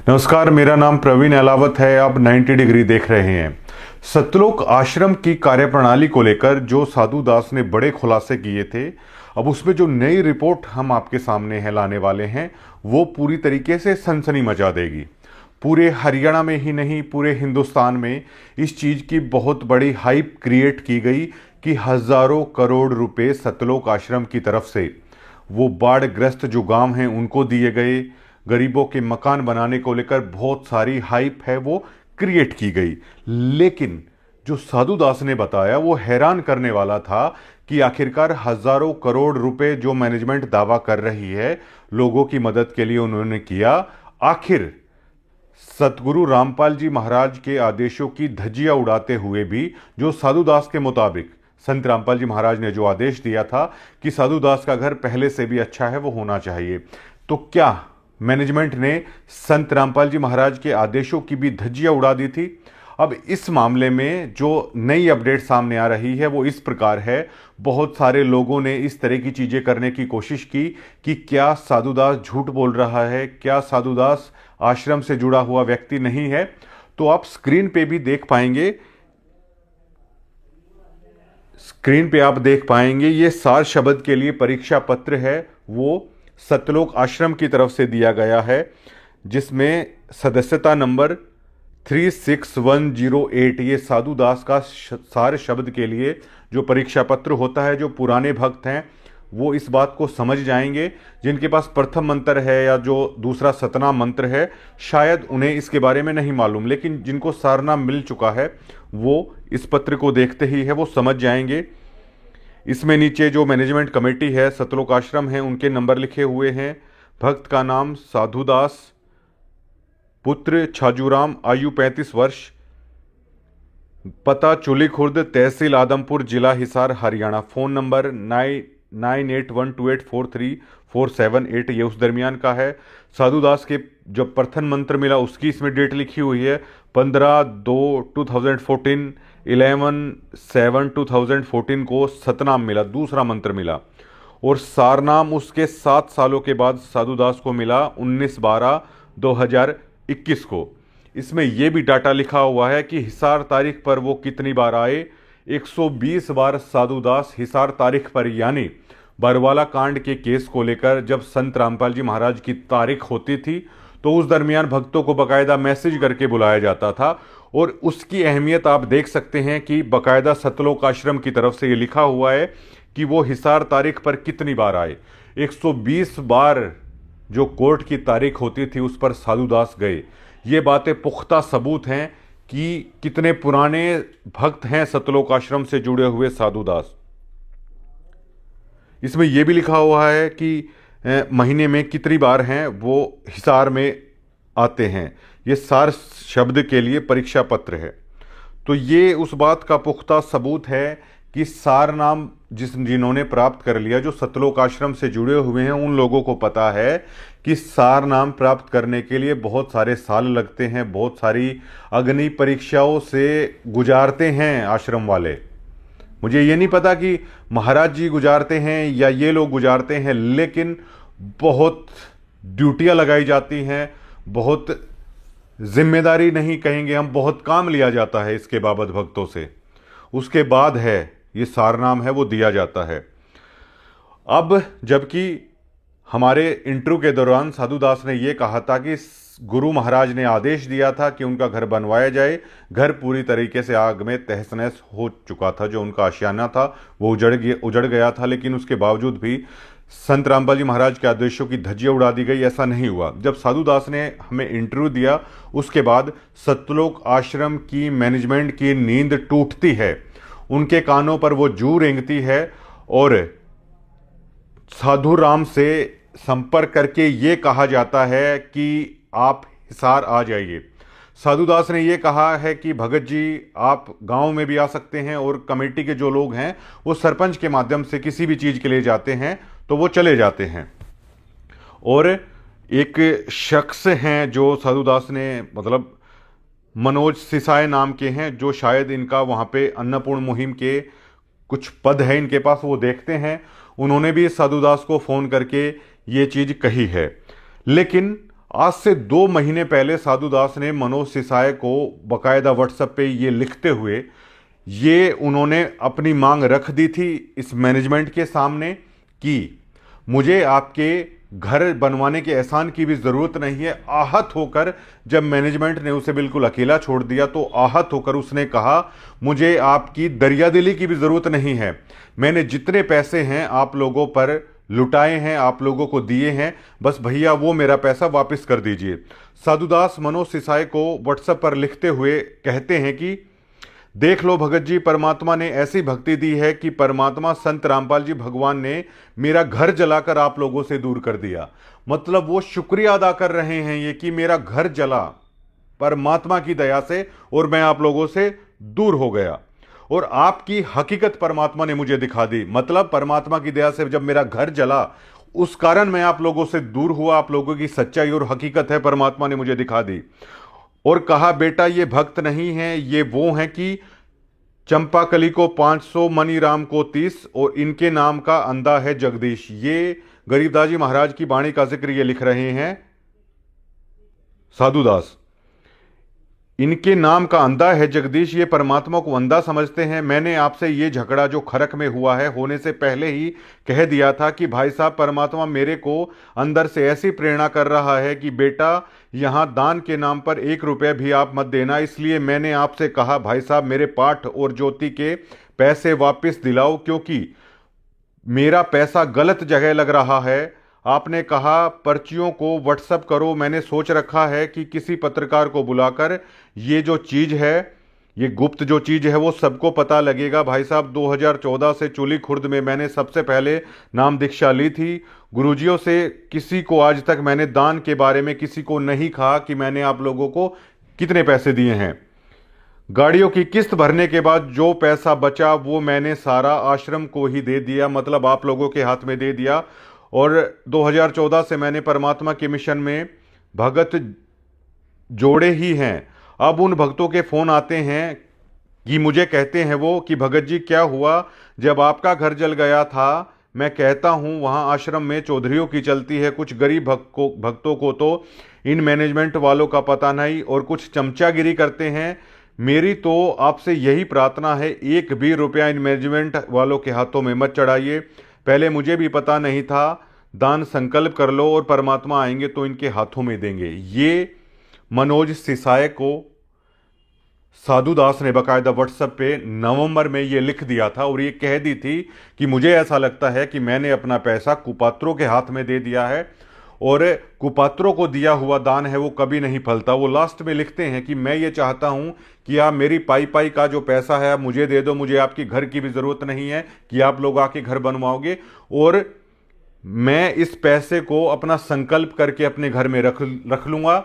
नमस्कार, मेरा नाम प्रवीण अलावत है। आप 90 डिग्री देख रहे हैं। सतलोक आश्रम की कार्यप्रणाली को लेकर जो साधु दास ने बड़े खुलासे किए थे, अब उसमें जो नई रिपोर्ट हम आपके सामने है लाने वाले हैं, वो पूरी तरीके से सनसनी मचा देगी। पूरे हरियाणा में ही नहीं, पूरे हिंदुस्तान में इस चीज़ की बहुत बड़ी हाइप क्रिएट की गई कि हज़ारों करोड़ रुपए सतलोक आश्रम की तरफ से वो बाढ़ग्रस्त जो गांव हैं उनको दिए गए। गरीबों के मकान बनाने को लेकर बहुत सारी हाइप है वो क्रिएट की गई। लेकिन जो साधु दास ने बताया वो हैरान करने वाला था कि आखिरकार हजारों करोड़ रुपए जो मैनेजमेंट दावा कर रही है लोगों की मदद के लिए उन्होंने किया, आखिर सतगुरु रामपाल जी महाराज के आदेशों की धज्जियां उड़ाते हुए भी, जो साधु दास के मुताबिक संत रामपाल जी महाराज ने जो आदेश दिया था कि साधु दास का घर पहले से भी अच्छा है वो होना चाहिए, तो क्या मैनेजमेंट ने संत रामपाल जी महाराज के आदेशों की भी धज्जियां उड़ा दी थी? अब इस मामले में जो नई अपडेट सामने आ रही है वो इस प्रकार है। बहुत सारे लोगों ने इस तरह की चीजें करने की कोशिश की कि क्या साधुदास झूठ बोल रहा है, क्या साधुदास आश्रम से जुड़ा हुआ व्यक्ति नहीं है। तो आप स्क्रीन पे भी देख पाएंगे, स्क्रीन पे आप देख पाएंगे ये सार शब्द के लिए परीक्षा पत्र है, वो सतलोक आश्रम की तरफ से दिया गया है, जिसमें सदस्यता नंबर 36108 ये साधु दास का सार शब्द के लिए जो परीक्षा पत्र होता है। जो पुराने भक्त हैं वो इस बात को समझ जाएंगे, जिनके पास प्रथम मंत्र है या जो दूसरा सतनाम मंत्र है शायद उन्हें इसके बारे में नहीं मालूम, लेकिन जिनको सारनाम मिल चुका है वो इस पत्र को देखते ही है वो समझ जाएंगे। इसमें नीचे जो मैनेजमेंट कमेटी है सतलोक आश्रम है उनके नंबर लिखे हुए हैं। भक्त का नाम साधुदास, पुत्र छाजूराम, आयु 35 वर्ष, पता चुली खुर्द, तहसील आदमपुर, जिला हिसार, हरियाणा। फ़ोन नंबर 9812843478, ये उस दरमियान का है। साधुदास के जब प्रथम मंत्र मिला उसकी इसमें डेट लिखी हुई है 15/2/2014, 11/7/2014 को सतनाम मिला, दूसरा मंत्र मिला, और सारनाम उसके 7 सालों के बाद साधुदास को मिला 19/12/2021 को। इसमें यह भी डाटा लिखा हुआ है कि हिसार तारीख पर वो कितनी बार आए। 120 बार साधुदास हिसार तारीख पर, यानी बरवाला कांड के केस को लेकर जब संत रामपाल जी महाराज की तारीख होती थी तो उस दरमियान भक्तों को बकायदा मैसेज करके बुलाया जाता था। और उसकी अहमियत आप देख सकते हैं कि बकायदा सतलोक आश्रम की तरफ से ये लिखा हुआ है कि वो हिसार तारीख पर कितनी बार आए। 120 बार जो कोर्ट की तारीख होती थी उस पर साधुदास गए। ये बातें पुख्ता सबूत हैं कि कितने पुराने भक्त हैं सतलोक आश्रम से जुड़े हुए साधुदास। इसमें यह भी लिखा हुआ है कि महीने में कितनी बार हैं वो हिसार में आते हैं। ये सार शब्द के लिए परीक्षा पत्र है। तो ये उस बात का पुख्ता सबूत है कि सार नाम जिन्होंने प्राप्त कर लिया, जो सतलोक आश्रम से जुड़े हुए हैं, उन लोगों को पता है कि सार नाम प्राप्त करने के लिए बहुत सारे साल लगते हैं, बहुत सारी अग्नि परीक्षाओं से गुजारते हैं आश्रम वाले। मुझे ये नहीं पता कि महाराज जी गुजारते हैं या ये लोग गुजारते हैं, लेकिन बहुत ड्यूटियां लगाई जाती हैं, बहुत जिम्मेदारी नहीं कहेंगे हम, बहुत काम लिया जाता है इसके बाबत भक्तों से। उसके बाद है ये सारनाम है वो दिया जाता है। अब जबकि हमारे इंटरव्यू के दौरान साधुदास ने ये कहा था कि गुरु महाराज ने आदेश दिया था कि उनका घर बनवाया जाए। घर पूरी तरीके से आग में तहस नहस हो चुका था, जो उनका आशियाना था वो उजड़ गया था, लेकिन उसके बावजूद भी संत रामपाल जी महाराज के आदेशों की धज्जियां उड़ा दी गई। ऐसा नहीं हुआ। जब साधुदास ने हमें इंटरव्यू दिया उसके बाद सतलोक आश्रम की मैनेजमेंट की नींद टूटती है, उनके कानों पर वो जू रेंगती है और साधु राम से संपर्क करके ये कहा जाता है कि आप हिसार आ जाइए। साधुदास ने ये कहा है कि भगत जी आप गांव में भी आ सकते हैं, और कमेटी के जो लोग हैं वो सरपंच के माध्यम से किसी भी चीज़ के लिए जाते हैं तो वो चले जाते हैं। और एक शख्स हैं जो साधुदास ने, मतलब मनोज सिसाए नाम के हैं, जो शायद इनका वहाँ पे अन्नपूर्ण मुहिम के कुछ पद है इनके पास, वो देखते हैं। उन्होंने भी साधुदास को फ़ोन करके ये चीज़ कही है। लेकिन आज से 2 महीने पहले साधु दास ने मनोज सिसाए को बकायदा व्हाट्सएप पे ये लिखते हुए ये उन्होंने अपनी मांग रख दी थी इस मैनेजमेंट के सामने कि मुझे आपके घर बनवाने के एहसान की भी ज़रूरत नहीं है। आहत होकर जब मैनेजमेंट ने उसे बिल्कुल अकेला छोड़ दिया तो आहत होकर उसने कहा मुझे आपकी दरियादिली की भी ज़रूरत नहीं है, मैंने जितने पैसे हैं आप लोगों पर लुटाए हैं, आप लोगों को दिए हैं, बस भैया वो मेरा पैसा वापस कर दीजिए। साधुदास मनोज सिसाए को व्हाट्सएप पर लिखते हुए कहते हैं कि देख लो भगत जी, परमात्मा ने ऐसी भक्ति दी है कि परमात्मा संत रामपाल जी भगवान ने मेरा घर जलाकर आप लोगों से दूर कर दिया। मतलब वो शुक्रिया अदा कर रहे हैं ये कि मेरा घर जला परमात्मा की दया से और मैं आप लोगों से दूर हो गया और आपकी हकीकत परमात्मा ने मुझे दिखा दी। मतलब परमात्मा की दया से जब मेरा घर जला उस कारण मैं आप लोगों से दूर हुआ, आप लोगों की सच्चाई और हकीकत है परमात्मा ने मुझे दिखा दी। और कहा बेटा ये भक्त नहीं है, ये वो हैं कि चंपाकली को 500 मनीराम को 30 और इनके नाम का अंधा है जगदीश। ये गरीबदास जी महाराज की वाणी का जिक्र ये लिख रहे हैं साधुदास। इनके नाम का अंधा है जगदीश, ये परमात्मा को अंधा समझते हैं। मैंने आपसे ये झगड़ा जो खरक में हुआ है होने से पहले ही कह दिया था कि भाई साहब परमात्मा मेरे को अंदर से ऐसी प्रेरणा कर रहा है कि बेटा यहाँ दान के नाम पर 1 रुपया भी आप मत देना। इसलिए मैंने आपसे कहा भाई साहब मेरे पाठ और ज्योति के पैसे वापस दिलाओ क्योंकि मेरा पैसा गलत जगह लग रहा है। आपने कहा पर्चियों को व्हाट्सएप करो, मैंने सोच रखा है कि किसी पत्रकार को बुलाकर ये जो चीज़ है, ये गुप्त जो चीज़ है वो सबको पता लगेगा। भाई साहब 2014 से चुली खुर्द में मैंने सबसे पहले नाम दीक्षा ली थी गुरुजियों से। किसी को आज तक मैंने दान के बारे में किसी को नहीं कहा कि मैंने आप लोगों को कितने पैसे दिए हैं। गाड़ियों की किस्त भरने के बाद जो पैसा बचा वो मैंने सारा आश्रम को ही दे दिया, मतलब आप लोगों के हाथ में दे दिया। और 2014 से मैंने परमात्मा के मिशन में भगत जोड़े ही हैं। अब उन भक्तों के फ़ोन आते हैं कि मुझे कहते हैं वो कि भगत जी क्या हुआ जब आपका घर जल गया था। मैं कहता हूँ वहाँ आश्रम में चौधरियों की चलती है, कुछ गरीब भक्तों को तो इन मैनेजमेंट वालों का पता नहीं और कुछ चमचागिरी करते हैं। मेरी तो आपसे यही प्रार्थना है 1 भी रुपया इन मैनेजमेंट वालों के हाथों में मत चढ़ाइए। पहले मुझे भी पता नहीं था, दान संकल्प कर लो और परमात्मा आएंगे तो इनके हाथों में देंगे। ये मनोज सिसाए को साधुदास ने बकायदा व्हाट्सएप पे नवंबर में ये लिख दिया था और ये कह दी थी कि मुझे ऐसा लगता है कि मैंने अपना पैसा कुपात्रों के हाथ में दे दिया है और कुपात्रों को दिया हुआ दान है वो कभी नहीं फलता। वो लास्ट में लिखते हैं कि मैं ये चाहता हूं कि आप मेरी पाई पाई का जो पैसा है आप मुझे दे दो, मुझे आपकी घर की भी ज़रूरत नहीं है कि आप लोग आके घर बनवाओगे और मैं इस पैसे को अपना संकल्प करके अपने घर में रख लूँगा।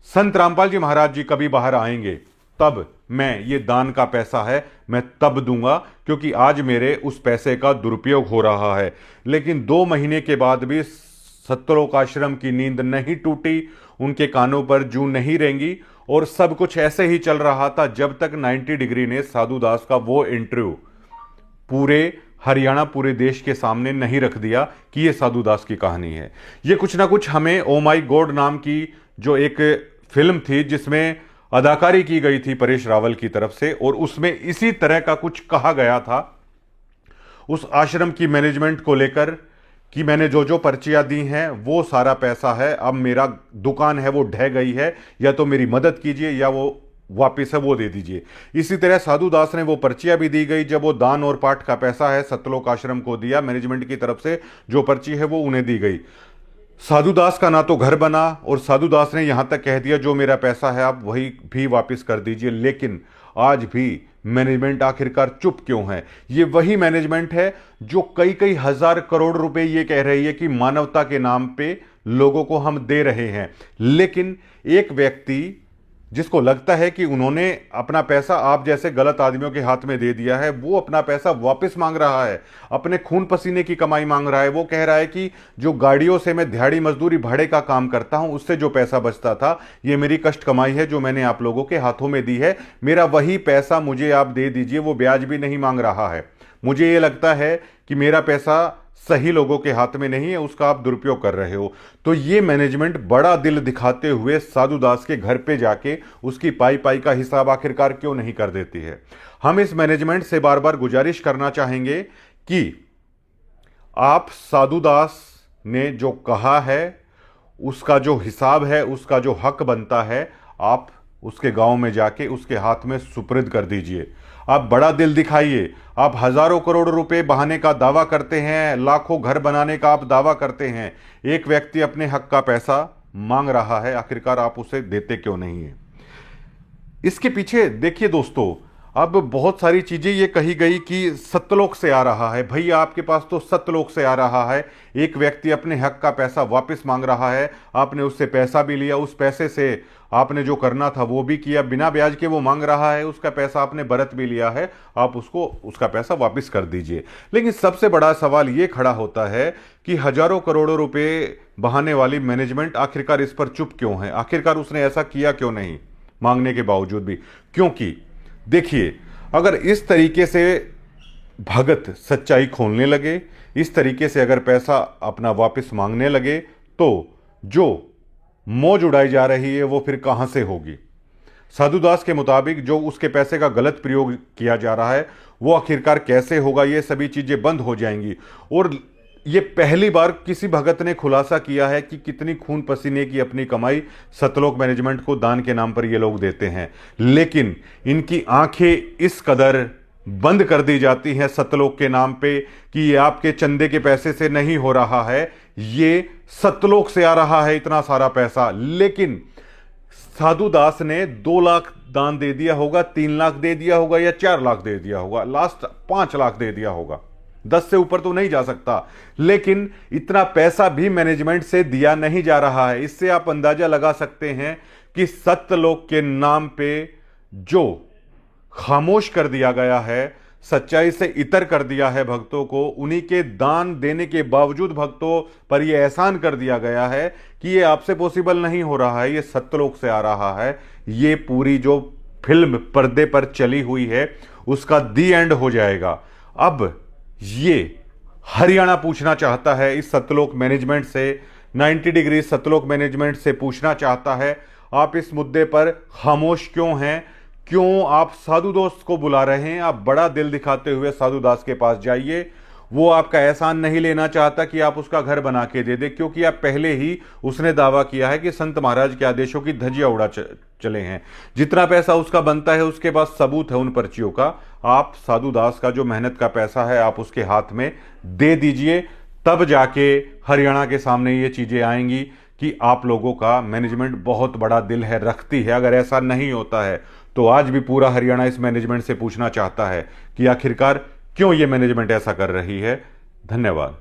संत रामपाल जी महाराज जी कभी बाहर आएंगे तब मैं ये दान का पैसा है मैं तब दूंगा, क्योंकि आज मेरे उस पैसे का दुरुपयोग हो रहा है। लेकिन 2 महीने के बाद भी सतलोक आश्रम की नींद नहीं टूटी, उनके कानों पर जूं नहीं रेंगी और सब कुछ ऐसे ही चल रहा था जब तक 90 डिग्री ने साधुदास का वो इंटरव्यू पूरे हरियाणा पूरे देश के सामने नहीं रख दिया कि ये साधुदास की कहानी है। ये कुछ ना कुछ हमें ओ माई गॉड नाम की जो एक फिल्म थी जिसमें अदाकारी की गई थी परेश रावल की तरफ से और उसमें इसी तरह का कुछ कहा गया था उस आश्रम की मैनेजमेंट को लेकर कि मैंने जो जो पर्चियां दी हैं वो सारा पैसा है, अब मेरा दुकान है वो ढह गई है, या तो मेरी मदद कीजिए या वो वापिस है वो दे दीजिए। इसी तरह साधुदास ने वो पर्चियां भी दी गई जब वो दान और पाठ का पैसा है सतलोक आश्रम को दिया, मैनेजमेंट की तरफ से जो पर्ची है वो उन्हें दी गई। साधुदास का ना तो घर बना और साधुदास ने यहां तक कह दिया जो मेरा पैसा है आप वही भी वापस कर दीजिए। लेकिन आज भी मैनेजमेंट आखिरकार चुप क्यों है? ये वही मैनेजमेंट है जो कई कई हजार करोड़ रुपए ये कह रही है कि मानवता के नाम पे लोगों को हम दे रहे हैं, लेकिन एक व्यक्ति जिसको लगता है कि उन्होंने अपना पैसा आप जैसे गलत आदमियों के हाथ में दे दिया है, वो अपना पैसा वापस मांग रहा है, अपने खून पसीने की कमाई मांग रहा है। वो कह रहा है कि जो गाड़ियों से मैं दिहाड़ी मजदूरी भाड़े का काम करता हूं उससे जो पैसा बचता था ये मेरी कष्ट कमाई है जो मैंने आप लोगों के हाथों में दी है, मेरा वही पैसा मुझे आप दे दीजिए। वो ब्याज भी नहीं मांग रहा है। मुझे ये लगता है कि मेरा पैसा सही लोगों के हाथ में नहीं है, उसका आप दुरुपयोग कर रहे हो। तो ये मैनेजमेंट बड़ा दिल दिखाते हुए साधु दास के घर पे जाके उसकी पाई पाई का हिसाब आखिरकार क्यों नहीं कर देती है। हम इस मैनेजमेंट से बार बार गुजारिश करना चाहेंगे कि आप साधु दास ने जो कहा है उसका जो हिसाब है, उसका जो हक बनता है, आप उसके गांव में जाके उसके हाथ में सुपुर्द कर दीजिए। आप बड़ा दिल दिखाइए। आप हजारों करोड़ रुपए बहाने का दावा करते हैं, लाखों घर बनाने का आप दावा करते हैं, एक व्यक्ति अपने हक का पैसा मांग रहा है, आखिरकार आप उसे देते क्यों नहीं है। इसके पीछे देखिए दोस्तों, अब बहुत सारी चीजें ये कही गई कि सत्यलोक से आ रहा है। भैया आपके पास तो सत्यलोक से आ रहा है, एक व्यक्ति अपने हक का पैसा वापस मांग रहा है, आपने उससे पैसा भी लिया, उस पैसे से आपने जो करना था वो भी किया, बिना ब्याज के वो मांग रहा है, उसका पैसा आपने बरत भी लिया है, आप उसको उसका पैसा वापस कर दीजिए। लेकिन सबसे बड़ा सवाल ये खड़ा होता है कि हजारों करोड़ों रुपए बहाने वाली मैनेजमेंट आखिरकार इस पर चुप क्यों है, आखिरकार उसने ऐसा किया क्यों नहीं मांगने के बावजूद भी। क्योंकि देखिए, अगर इस तरीके से भगत सच्चाई खोलने लगे, इस तरीके से अगर पैसा अपना वापस मांगने लगे, तो जो मौज उड़ाई जा रही है वो फिर कहां से होगी। साधुदास के मुताबिक जो उसके पैसे का गलत प्रयोग किया जा रहा है वो आखिरकार कैसे होगा, ये सभी चीजें बंद हो जाएंगी। और ये पहली बार किसी भगत ने खुलासा किया है कि कितनी खून पसीने की अपनी कमाई सतलोक मैनेजमेंट को दान के नाम पर ये लोग देते हैं, लेकिन इनकी आंखें इस कदर बंद कर दी जाती हैं सतलोक के नाम पे कि ये आपके चंदे के पैसे से नहीं हो रहा है, ये सतलोक से आ रहा है इतना सारा पैसा। लेकिन साधु दास ने 2 लाख दान दे दिया होगा, 3 लाख दे दिया होगा या 4 लाख दे दिया होगा, लास्ट 5 लाख दे दिया होगा, 10 से ऊपर तो नहीं जा सकता। लेकिन इतना पैसा भी मैनेजमेंट से दिया नहीं जा रहा है। इससे आप अंदाजा लगा सकते हैं कि सत्यलोक के नाम पे जो खामोश कर दिया गया है, सच्चाई से इतर कर दिया है भक्तों को, उन्हीं के दान देने के बावजूद भक्तों पर यह एहसान कर दिया गया है कि ये आपसे पॉसिबल नहीं हो रहा है, ये सत्यलोक से आ रहा है। ये पूरी जो फिल्म पर्दे पर चली हुई है उसका दी एंड हो जाएगा। अब ये हरियाणा पूछना चाहता है इस सतलोक मैनेजमेंट से, 90 डिग्री सतलोक मैनेजमेंट से पूछना चाहता है, आप इस मुद्दे पर खामोश क्यों हैं, क्यों आप साधु दोस्त को बुला रहे हैं। आप बड़ा दिल दिखाते हुए साधु दास के पास जाइए, वो आपका एहसान नहीं लेना चाहता कि आप उसका घर बना के दे दे, क्योंकि आप पहले ही उसने दावा किया है कि संत महाराज के आदेशों की धज्जियां उड़ा चले हैं। जितना पैसा उसका बनता है उसके पास सबूत है उन पर्चियों का। आप साधु दास का जो मेहनत का पैसा है आप उसके हाथ में दे दीजिए, तब जाके हरियाणा के सामने ये चीजें आएंगी कि आप लोगों का मैनेजमेंट बहुत बड़ा दिल है, रखती है। अगर ऐसा नहीं होता है तो आज भी पूरा हरियाणा इस मैनेजमेंट से पूछना चाहता है कि आखिरकार क्यों ये मैनेजमेंट ऐसा कर रही है। धन्यवाद।